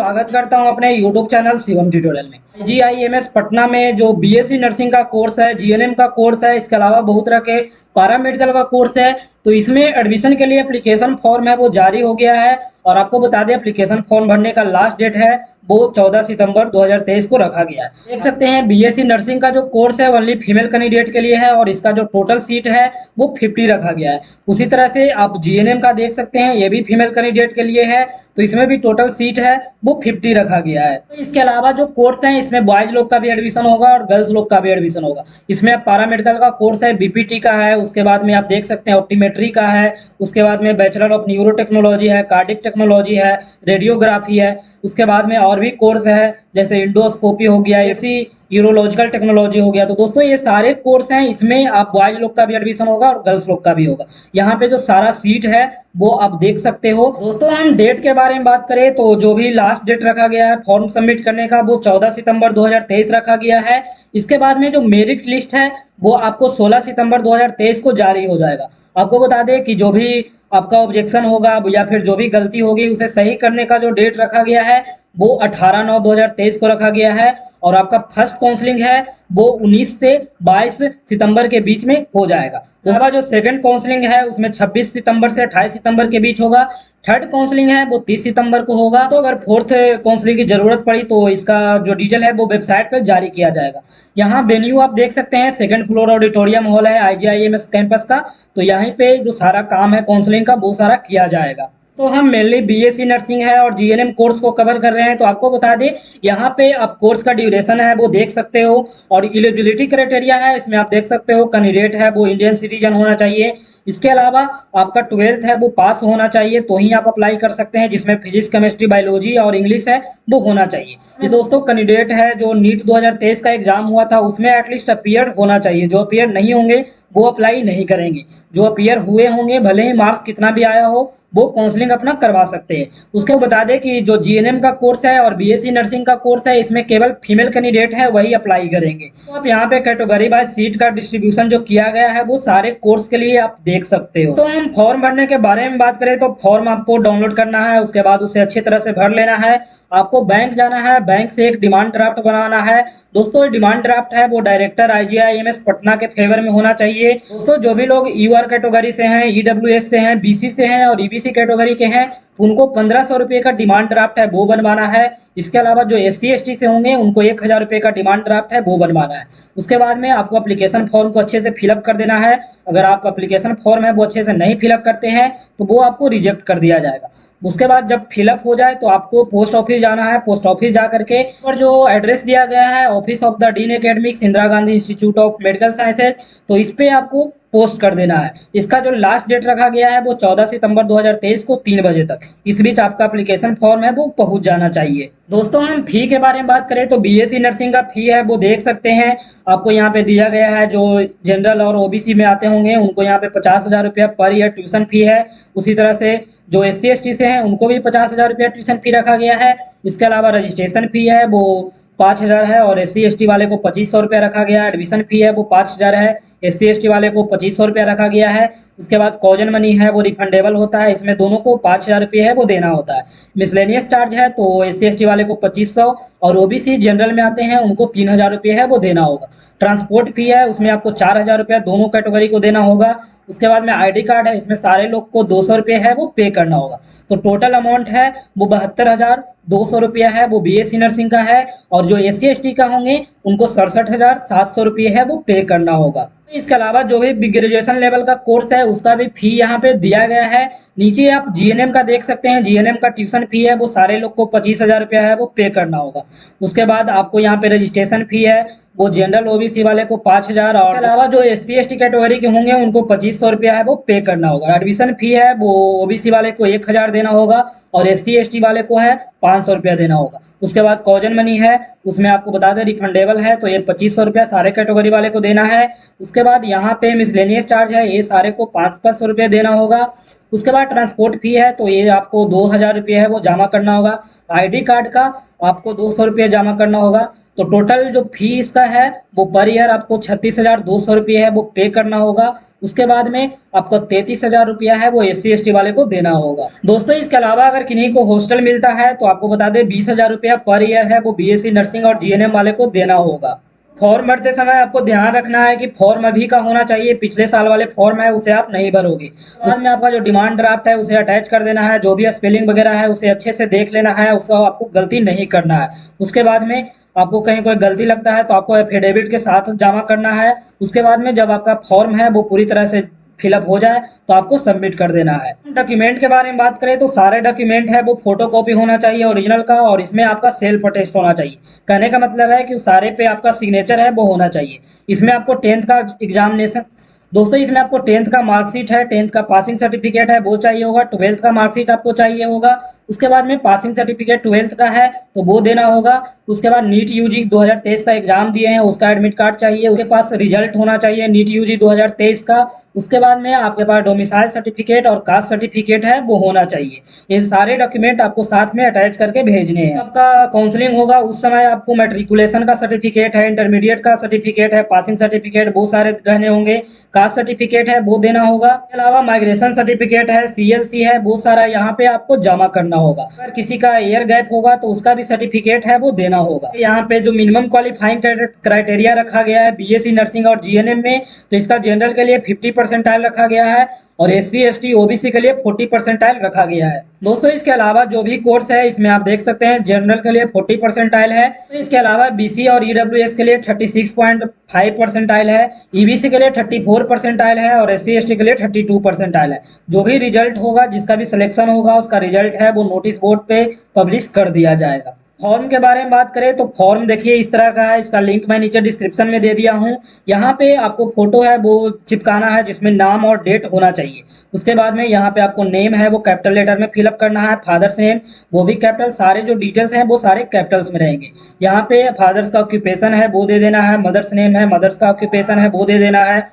स्वागत करता हूं अपने YouTube चैनल शिवम ट्यूटोरियल में। IGIMS पटना में जो BSc नर्सिंग का कोर्स है, GNM का कोर्स है, इसके अलावा बहुत तरह के पैरामेडिकल का कोर्स है। तो इसमें एडमिशन के लिए एप्लीकेशन फॉर्म है वो जारी हो गया है और आपको बता दें एप्लीकेशन फॉर्म भरने का लास्ट डेट है वो 14 सितंबर 2023 को रखा गया है। देख सकते हैं BSc नर्सिंग का जो कोर्स है ओनली फीमेल कैंडिडेट के लिए है और इसका जो टोटल सीट है वो 50 रखा गया है। उसी तरह से आप GNM का देख सकते हैं, ये भी फीमेल कैंडिडेट के लिए है, तो इसमें भी टोटल सीट है वो 50 रखा गया है। तो इसके अलावा जो कोर्स है इसमें बॉयज लोग का भी एडमिशन होगा और गर्ल्स लोग का भी एडमिशन होगा। इसमें पैरामेडिकल का कोर्स है, BPT का है, उसके बाद में आप देख सकते हैं ऑप्टीमेट्री का है, उसके बाद में बैचलर ऑफ न्यूरो टेक्नोलॉजी है, कार्डिक टेक्नोलॉजी है, रेडियोग्राफी है, उसके बाद में और भी कोर्स है जैसे इंडोस्कोपी हो गया, ऐसी यूरोलॉजिकल टेक्नोलॉजी हो गया। तो दोस्तों ये सारे कोर्स हैं, इसमें आप बॉयज लोग का भी एडमिशन होगा और गर्ल्स लोग का भी होगा। यहाँ पे जो सारा सीट है वो आप देख सकते हो। दोस्तों हम डेट के बारे में बात करें तो जो भी लास्ट डेट रखा गया है फॉर्म सबमिट करने का वो 14 सितंबर 2023 रखा गया है। इसके बाद में जो मेरिट लिस्ट है वो आपको 16 सितंबर 2023 को जारी हो जाएगा। आपको बता दें कि जो भी आपका ऑब्जेक्शन होगा या फिर जो भी गलती होगी उसे सही करने का जो डेट रखा गया है वो 18/9/2023 को रखा गया है और आपका फर्स्ट काउंसलिंग है वो 19 से 22 सितंबर के बीच में हो जाएगा। उसका जो सेकंड काउंसलिंग है उसमें 26 सितंबर से 28 सितंबर के बीच होगा। थर्ड काउंसलिंग है वो 30 सितंबर को होगा। तो अगर फोर्थ काउंसलिंग की जरूरत पड़ी तो इसका जो डिटेल है वो वेबसाइट पर जारी किया जाएगा। यहाँ वेन्यू आप देख सकते हैं, सेकंड फ्लोर ऑडिटोरियम हॉल है IGIMS कैंपस का। तो यहीं पे जो सारा काम है काउंसलिंग का वो सारा किया जाएगा। तो हम मेनली BSc नर्सिंग है और GNM कोर्स को कवर कर रहे हैं। तो आपको बता दें यहाँ पे आप कोर्स का ड्यूरेशन है वो देख सकते हो और एलिजिबिलिटी क्राइटेरिया है इसमें आप देख सकते हो कैंडिडेट है वो इंडियन सिटीजन होना चाहिए। इसके अलावा आपका 12th है वो पास होना चाहिए तो ही आप अप्लाई कर सकते हैं, जिसमें फिजिक्स केमिस्ट्री बायोलॉजी और इंग्लिश है वो होना चाहिए। इस दोस्तों कैंडिडेट है जो नीट 2023 का एग्जाम हुआ था उसमें एटलीस्ट अपीयर होना चाहिए। जो अपीयर नहीं होंगे वो अप्लाई नहीं करेंगे, जो अपीयर हुए होंगे भले ही मार्क्स कितना भी आया हो वो काउंसलिंग अपना करवा सकते हैं। उसके बता दें कि जो GNM का कोर्स है और BSc नर्सिंग का कोर्स है इसमें केवल फीमेल कैंडिडेट है वही अप्लाई करेंगे। तो आप यहाँ पे कैटेगरी वाइज सीट का डिस्ट्रीब्यूशन जो किया गया है वो सारे कोर्स के लिए आप देख सकते हो। तो हम फॉर्म भरने के बारे में बात करें तो फॉर्म आपको डाउनलोड करना है, उसके बाद उसे अच्छी तरह से भर लेना है। आपको बैंक जाना है, बैंक से एक डिमांड ड्राफ्ट बनाना है। दोस्तों डिमांड ड्राफ्ट है वो डायरेक्टर IGIMS पटना के फेवर में होना चाहिए। दोस्तों जो भी लोग UR कैटेगरी से हैं, EWS से हैं, BC से हैं और EBC कैटेगरी के हैं उनको 1500 रुपये का डिमांड ड्राफ्ट है वो बनवाना है। इसके अलावा जो SC ST से होंगे उनको 1000 रुपये का डिमांड ड्राफ्ट है वो बनवाना है। उसके बाद में आपको एप्लीकेशन फॉर्म को अच्छे से फिलअप कर देना है। अगर आप एप्लीकेशन फॉर्म है वो अच्छे से नहीं फिलअप करते हैं तो वो आपको रिजेक्ट कर दिया जाएगा। उसके बाद जब फिलअप हो जाए तो आपको पोस्ट ऑफिस जाना है। पोस्ट ऑफिस जा करके और जो एड्रेस दिया गया है office of the dean academics Indira Gandhi institute of medical sciences, तो इस पे आपको पोस्ट कर देना है। इसका जो लास्ट डेट रखा गया है वो 14 सितंबर 2023 को 3 बजे तक। इस बीच आपका एप्लीकेशन फॉर्म है वो पहुंच जाना चाहिए। दोस्तों हम फी के बारे में बात करें तो BSc नर्सिंग का फी है वो देख सकते हैं, आपको यहाँ पे दिया गया है। जो जनरल और OBC में आते होंगे उनको यहाँ पे 50,000 रुपया पर ईयर ट्यूशन फी है। उसी तरह से जो SC ST से हैं उनको भी 50,000 रुपया ट्यूशन फी रखा गया है। इसके अलावा रजिस्ट्रेशन फी है वो 5,000 है और SC ST वाले को 2500 रुपया रखा गया है। एडमिशन फी है वो 5,000 है, SC ST वाले को 2500 रुपया रखा गया है। उसके बाद कॉजन मनी है वो रिफंडेबल होता है, इसमें दोनों को 5,000 रुपये है वो देना होता है। मिसलेनियस चार्ज है तो SC ST वाले को 2500 और OBC जनरल में आते हैं उनको 3,000 रुपये है वो देना होगा। ट्रांसपोर्ट फी है उसमें आपको 4,000 रुपया दोनों कैटेगरी को देना होगा। उसके बाद में ID कार्ड है इसमें सारे लोग को 200 रुपये है वो पे करना होगा। तो टोटल अमाउंट है वो 72,200 रुपया है वो BSc नर्सिंग का है और जो SC ST का होंगे उनको 67,700 रुपये है वो पे करना होगा। इसके अलावा जो भी ग्रेजुएशन लेवल का कोर्स है उसका भी फी यहाँ पे दिया गया है। नीचे आप GNM का देख सकते हैं, GNM का ट्यूशन फी है वो सारे लोग को 25,000 रुपया है वो पे करना होगा। उसके बाद आपको यहाँ पे रजिस्ट्रेशन फी है वो जनरल OBC वाले को 5,000 और इसके अलावा जो SC ST कैटेगरी के होंगे उनको 2,500 रुपया है वो पे करना होगा। एडमिशन फी है वो OBC वाले को 1,000 देना होगा और SC ST वाले को है 500 रुपया देना होगा। उसके बाद कॉजन मनी है उसमें आपको बता दें रिफंडेबल है तो ये 2,500 रुपया सारे कैटेगरी वाले को देना है। उसके बाद यहाँ पे मिसलेनियस चार्ज है ये सारे को 500 रुपये देना होगा। उसके बाद ट्रांसपोर्ट फी है, तो ये आपको 2000 रुपये है वो जमा करना होगा। आईडी कार्ड का आपको 200 रुपये जमा करना होगा। तो टोटल जो फी इसका है वो पर ईयर आपको 36,200 रुपये है वो पे करना होगा। उसके बाद में आपको 33,000 रुपया है वो SC ST वाले को देना होगा। दोस्तों इसके अलावा अगर किन्हीं को हॉस्टल मिलता है तो आपको बता दें 20,000 रुपया पर ईयर है वो BSc नर्सिंग और GNM वाले को देना होगा। फॉर्म भरते समय आपको ध्यान रखना है कि फॉर्म अभी का होना चाहिए, पिछले साल वाले फॉर्म है उसे आप नहीं भरोगे। उसमें आपका जो डिमांड ड्राफ्ट है उसे अटैच कर देना है, जो भी स्पेलिंग वगैरह है उसे अच्छे से देख लेना है, उसको आपको गलती नहीं करना है। उसके बाद में आपको कहीं कोई गलती लगता है तो आपको एफिडेविट के साथ जमा करना है। उसके बाद में जब आपका फॉर्म है वो पूरी तरह से फिलअप हो जाए तो आपको सबमिट कर देना है। डॉक्यूमेंट के बारे में बात करें तो सारे डॉक्यूमेंट है वो फोटोकॉपी होना चाहिए ओरिजिनल का, और इसमें आपका सेल्फ अटेस्ट होना चाहिए। कहने का मतलब है कि सारे पे आपका सिग्नेचर है वो होना चाहिए। इसमें आपको 10th का एग्जामिनेशन, दोस्तों इसमें आपको 10th का मार्कशीट है, 10th का पासिंग सर्टिफिकेट है वो चाहिए होगा, 12th का मार्कशीट आपको चाहिए होगा। उसके बाद में पासिंग सर्टिफिकेट 12th का है तो वो देना होगा। उसके बाद नीट यूजी 2023 का एग्जाम दिए हैं उसका एडमिट कार्ड चाहिए, उसके पास रिजल्ट होना चाहिए नीट यूजी 2023 का। उसके बाद में आपके पास डोमिसाइल सर्टिफिकेट और कास्ट सर्टिफिकेट है वो होना चाहिए। ये सारे डॉक्यूमेंट आपको साथ में अटैच करके भेजने हैं। आपका काउंसलिंग होगा उस समय आपको मैट्रिकुलेशन का सर्टिफिकेट है, इंटरमीडिएट का सर्टिफिकेट है, पासिंग सर्टिफिकेट वो सारे रहने होंगे, कास्ट सर्टिफिकेट है वो देना होगा। इसके अलावा माइग्रेशन सर्टिफिकेट है, CLC है, वो सारा यहाँ पे आपको जमा करना होगा। अगर किसी का ईयर गैप होगा तो उसका भी सर्टिफिकेट है वो देना होगा। यहाँ पे जो मिनिमम क्वालिफाइंग क्राइटेरिया रखा गया है BSc नर्सिंग और GNM में, तो इसका जनरल के लिए 50 परसेंटाइल रखा गया है और SC ST OBC के लिए 40 परसेंटाइल रखा गया है। दोस्तों इसके अलावा जो भी कोर्स है इसमें आप देख सकते हैं जनरल के लिए 40 परसेंटाइल है, तो इसके अलावा BC और EWS के लिए 36.5 परसेंटाइल है, EBC के लिए 34 परसेंटाइल है और SC ST के लिए 32 परसेंटाइल है। जो भी रिजल्ट होगा, जिसका भी सिलेक्शन होगा, उसका रिजल्ट है वो नोटिस बोर्ड पे पब्लिश कर दिया जाएगा। फॉर्म के बारे में बात करें तो फॉर्म देखिए इस तरह का है, इसका लिंक मैं नीचे डिस्क्रिप्शन में दे दिया हूँ। यहाँ पे आपको फोटो है वो चिपकाना है जिसमें नाम और डेट होना चाहिए। उसके बाद में यहाँ पे आपको नेम है वो कैपिटल लेटर में फिलअप करना है, फादर्स नेम वो भी कैपिटल, सारे जो डिटेल्स हैं वो सारे कैपिटल्स में रहेंगे। यहाँ पे फादर्स का ऑक्यूपेशन है वो दे देना है, मदर्स नेम है, मदर्स का ऑक्यूपेशन है वो दे देना है।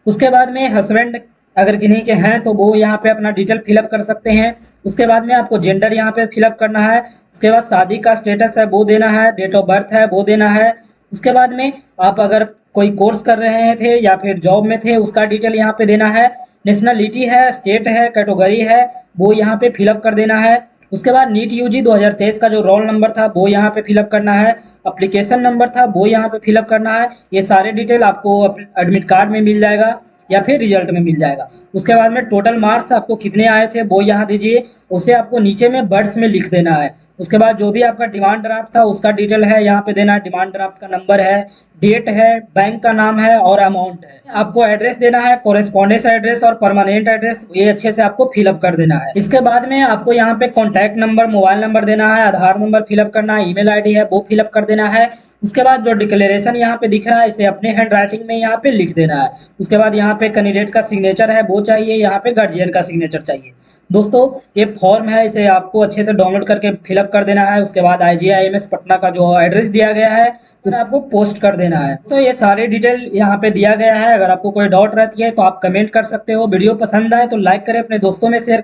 उसके बाद में हस्बैंड अगर किन्हीं के हैं तो वो यहाँ पे अपना डिटेल फिलअप कर सकते हैं। उसके बाद में आपको जेंडर यहाँ पे फिलअप करना है। उसके बाद शादी का स्टेटस है वो देना है, डेट ऑफ बर्थ है वो देना है। उसके बाद में आप अगर कोई कोर्स कर रहे थे या फिर जॉब में थे उसका डिटेल यहाँ पे देना है। नेशनलिटी है, स्टेट है, कैटेगरी है वो यहाँ पे फिलअप कर देना है। उसके बाद नीट यूजी 2023 का जो रोल नंबर था वो यहाँ पे फिलअप करना है, अप्लीकेशन नंबर था वो यहाँ पे फिलअप करना है। ये सारे डिटेल आपको एडमिट कार्ड में मिल जाएगा या फिर रिजल्ट में मिल जाएगा। उसके बाद में टोटल मार्क्स आपको कितने आए थे वो यहाँ दीजिए, उसे आपको नीचे में वर्ड्स में लिख देना है। उसके बाद जो भी आपका डिमांड ड्राफ्ट था उसका डिटेल है यहाँ पे देना, डिमांड ड्राफ्ट का नंबर है, डेट है, बैंक का नाम है और अमाउंट है। आपको एड्रेस देना है, कोरेस्पॉन्डेंस एड्रेस और परमानेंट एड्रेस, ये अच्छे से आपको फिलअप कर देना है। इसके बाद में आपको यहाँ पे कॉन्टैक्ट नंबर, मोबाइल नंबर देना है, आधार नंबर फिलअप करना है, ईमेल आईडी है वो फिलअप कर देना है। उसके बाद जो डिक्लेरेशन यहाँ पे दिख रहा है इसे अपने हैंड राइटिंग में यहाँ पे लिख देना है। उसके बाद यहाँ पे कैंडिडेट का सिग्नेचर है वो चाहिए, यहाँ पे गार्जियन का सिग्नेचर चाहिए। दोस्तों ये फॉर्म है, इसे आपको अच्छे से डाउनलोड करके फिलअप कर देना है। उसके बाद IGI-IMS पटना का जो एड्रेस दिया गया है उसे आपको पोस्ट कर देना है। तो ये सारे डिटेल यहाँ पे दिया गया है। अगर आपको कोई डाउट रहती है तो आप कमेंट कर सकते हो। वीडियो पसंद आए तो लाइक करें, अपने दोस्तों में शेयर